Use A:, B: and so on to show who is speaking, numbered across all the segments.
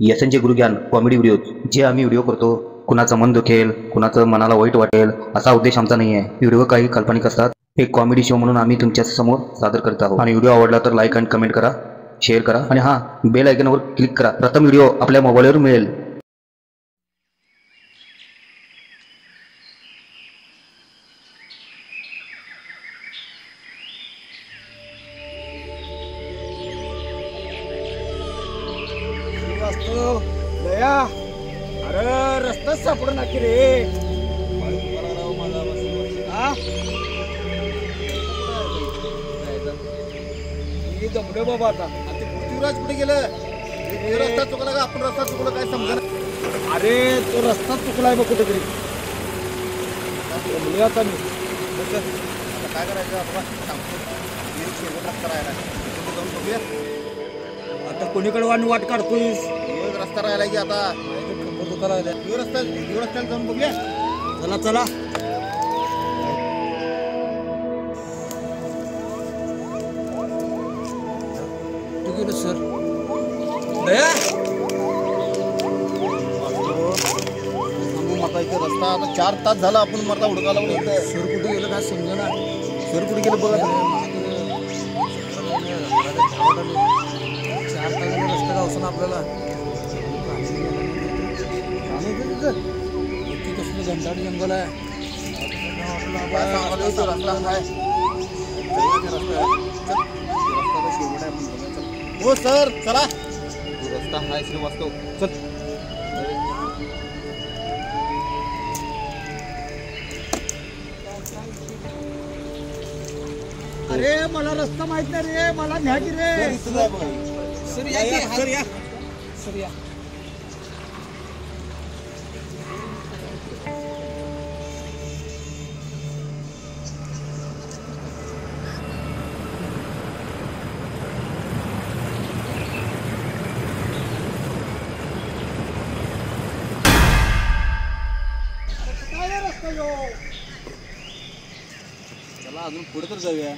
A: यशनचे गुरुज्ञान comedy video जे आम्ही video करतो, कुणाचं मन दुखेल, कुणाचं मनाला वाईट वाटेल असा उद्देश आमचा नाही आहे. व्हिडिओ काही काल्पनिक असतात. एक कॉमेडी शो म्हणून आम्ही तुमच्या समोर सादर करत आहोत. आणि व्हिडिओ आवडला तर लाईक आणि कमेंट करा, शेअर करा आणि हां, बेल आयकॉनवर क्लिक करा. प्रथम व्हिडिओ आपल्या मोबाईलवर मिळेल.
B: दया, अरे रस्ताच सापडून नाकी रे. मी जमलो बाबा आता.
C: ते पृथ्वीराज कुठे गेलं? रस्ता चुकला का आपण रस्ता चुकला काय समजा.
B: अरे तो रस्ता चुकलाय बघ कुठेतरी. जमलो आता मी.
C: काय करायचं आपण सांगतो. रस्ता राहिला जाऊन बघूया.
B: आता कोणीकडे वाट काढतोयस?
C: रस्ता राहिला की आता रस्त्याला जाऊन बघूया.
B: चला चला. तू गेलो सर. दया
C: आता इथे रस्ता आता 4 तास झाला आपण मरता हुडकायला लागलो.
B: सर कुठे गेलं काय समजा.
C: सर कुठे गेलं बघा.
B: 4 तासाचा रस्ता गावसन आपल्याला. कसलं घंटाड जंगल आहे.
C: हो सर चला. रस्ता हाय श्रीवास्तव. चल.
B: अरे मला रस्ता माहित नाही रे. मला न्यायची रे. सर या सर या सर या.
C: चला अजून पुढे तर जाऊया.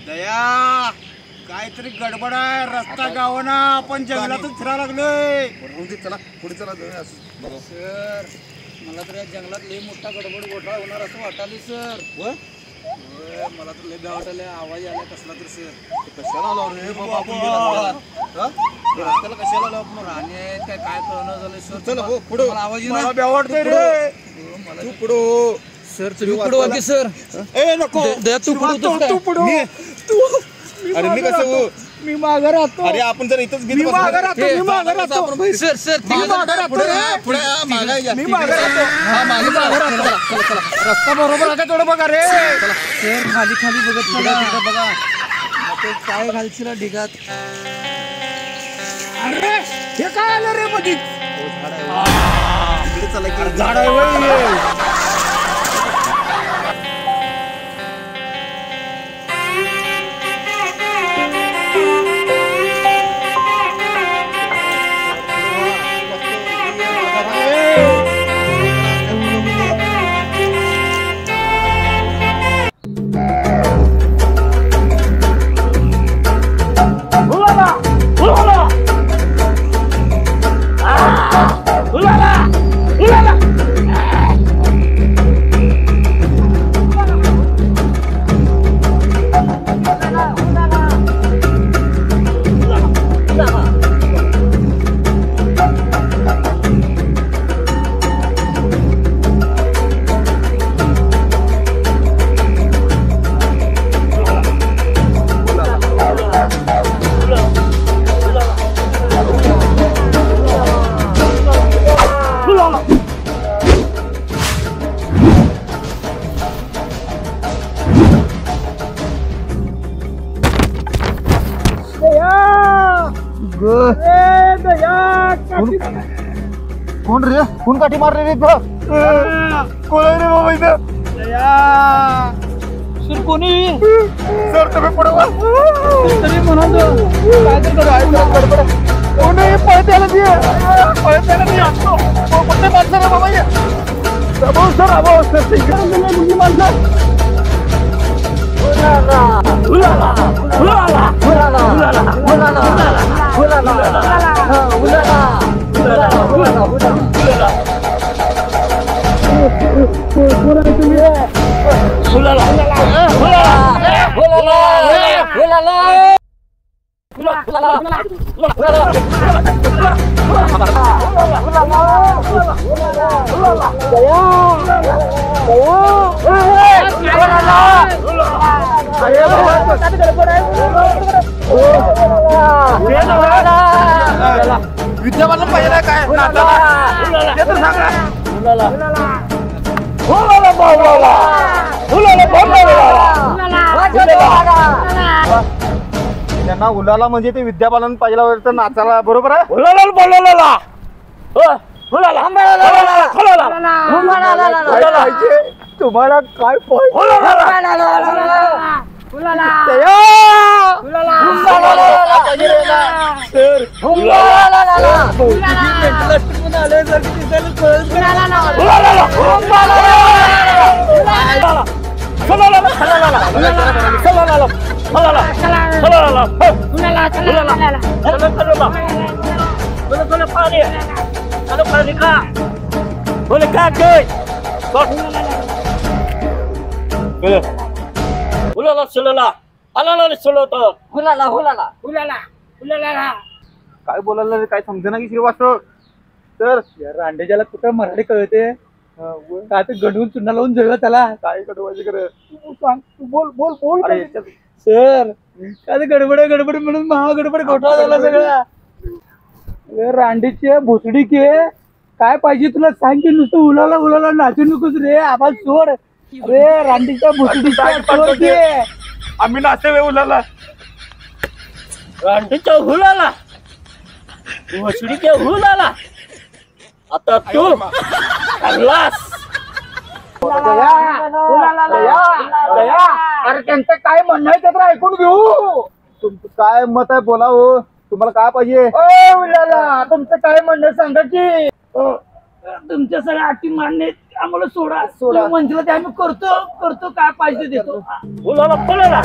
B: दया काहीतरी गडबड आहे. रस्ता गावाना. आपण जंगलातच फिरायला लागलोय.
C: चला पुढे चला जाऊया.
B: सर मला तर या जंगलात लय मोठा गडबड घोटाळा होणार असं वाटायला सर. मला तर लय भ्या वाटायला. आवाज आला कसला तर सर.
C: कशाला आलो रे बाबा रस्त्याला कशाला आलो आपण.
B: राणे काय कळणं झालं सर.
C: चल हो पुढे.
B: आवाज येणार. भ्या वाटतंय रे.
C: तू पुढे
B: सर तुम्ही पुढे वाकी सर. ए नको तू पुढे.
C: अरे मी कसं हो.
B: मी मागे राहतो.
C: अरे आपण जर इथंच
B: मी मागे राहतो. मी मागे राहतो.
C: सर सर
B: मी मागे राहतो.
C: पुढे
B: मी मागे राहतो.
C: हा मागे राहतो.
B: रस्ता बरोबर आहे थोडं बघा रे.
C: सर खाली खाली बघत बघा.
B: ते काय घालशील ढिगात. अरे हे काय आलं रे मध्ये.
C: इकडे चला की
B: झाड आहे.
C: कोण रे. कोण काठी मारले रे. कोण आहे रे बाबा इथं.
B: सर कोणी.
C: सर तुम्ही पुढे वा.
B: तरी म्हणालो काय तर गडबड. कोणी पळत्याला कोणते माणसं रे बाबा. सर मुली माणसं. ulala.
C: विद्याबालन पाहिजे काय ते तर सांगा. त्यांना उलाला म्हणजे ते विद्याबालन पाहिजे तर नाचायला बरोबर आहे. तुम्हाला काय काय बोलायला काय समजेना की श्रीवास्तव. तर
B: रांडेच्याला कुठं मराठी कळते काय ते गडवून चुना लावून जाऊया त्याला.
C: काय कडवायचे खरं
B: सांग तू बोल बोल बोल.
C: अरे
B: सर काय ते गडबड म्हणून महागडबड घोटाळा झाला सगळा. रांडेचे भोसडीचे काय पाहिजे तुला सांग की नुसतं उलाला नाचू नकोस रे. आवाज सोड रे. रांडीच्या भोसडीच्या
C: आम्ही नाचते वे उलाला.
D: रांडीच्या हुलाला भोसडीच्या हुलाला आता तू हल्लास.
B: अरे त्यांचं काय म्हणणं आहे ते ऐकून घेऊ.
C: तुमचं काय मत आहे बोला हो. तुम्हाला काय पाहिजे.
B: उलाला तुमचं काय म्हणणं सांगा की. तुमच्या सगळ्या अटी मान्य आहेत. आम्हाला सोडा म्हणजे ते आम्ही करतो काय पाहिजे देतो.
D: हुलाला पळाला.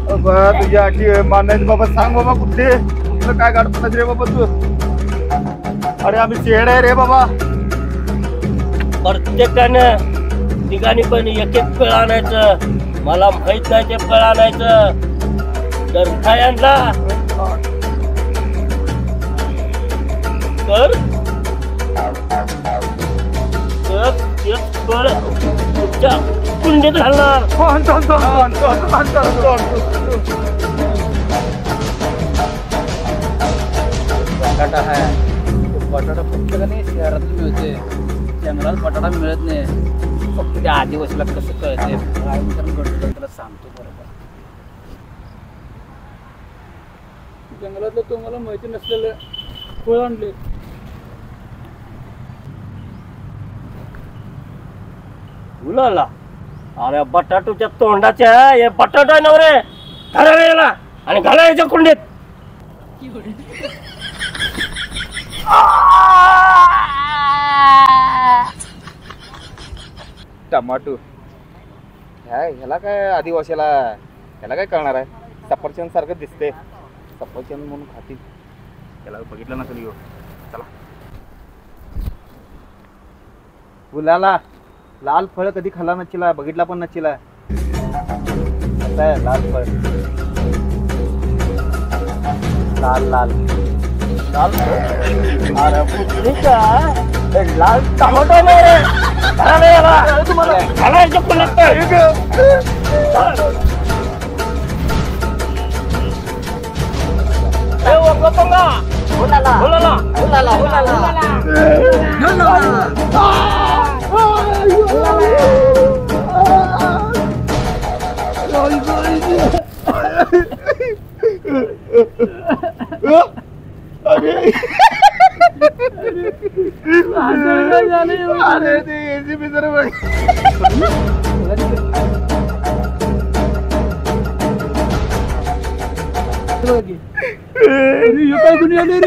C: बाबा तुझ्या अटी मानायची बाबा. सांग बाबा कुठे तुला काय काढतो रे बाबा तू. अरे आम्ही चेड आहे रे बाबा.
D: प्रत्येकानं ठिकाणी पण एक एक फळ आणायचं. मला माहित नाही ते फळ आणायचं. तर काय आणला तर तेच फळ तुमच्या कुंडीत घालणार.
B: बटाटा आहे. बटाटा फक्त का नाही शहरात मिळते. जंगलात बटाटा मिळत नाही. फक्त त्या आदिवासीला कसं कळते त्याला सांगतो बरोबर. जंगलातलं तुम्हाला माहिती नसलेलं फळ आणले.
D: हुलाला अरे बटाटूच्या तोंडाच्या हे बटाटा नवरे घाला आणि घाला याच्या कुंडीत.
C: टमाटो ह्याला काय आदिवासीला ह्याला काय कळणार आहे. सफरचंद सारखं दिसते. सफरचंद म्हणून खातील. त्याला बघितलं नसेल यो. चला फुलाला लाल फळ कधी खाल्ला नचिला. बघितला पण नचिला. लाल फळ लाल लाल लाल
D: अरे बुद्धीचा लाल टमाटो नाही रे. घाला याला. तुम्हाला घालायच्या कुंडीत.
C: अरे ते एसीपी जरा बघ.
B: काय दुनिया रे.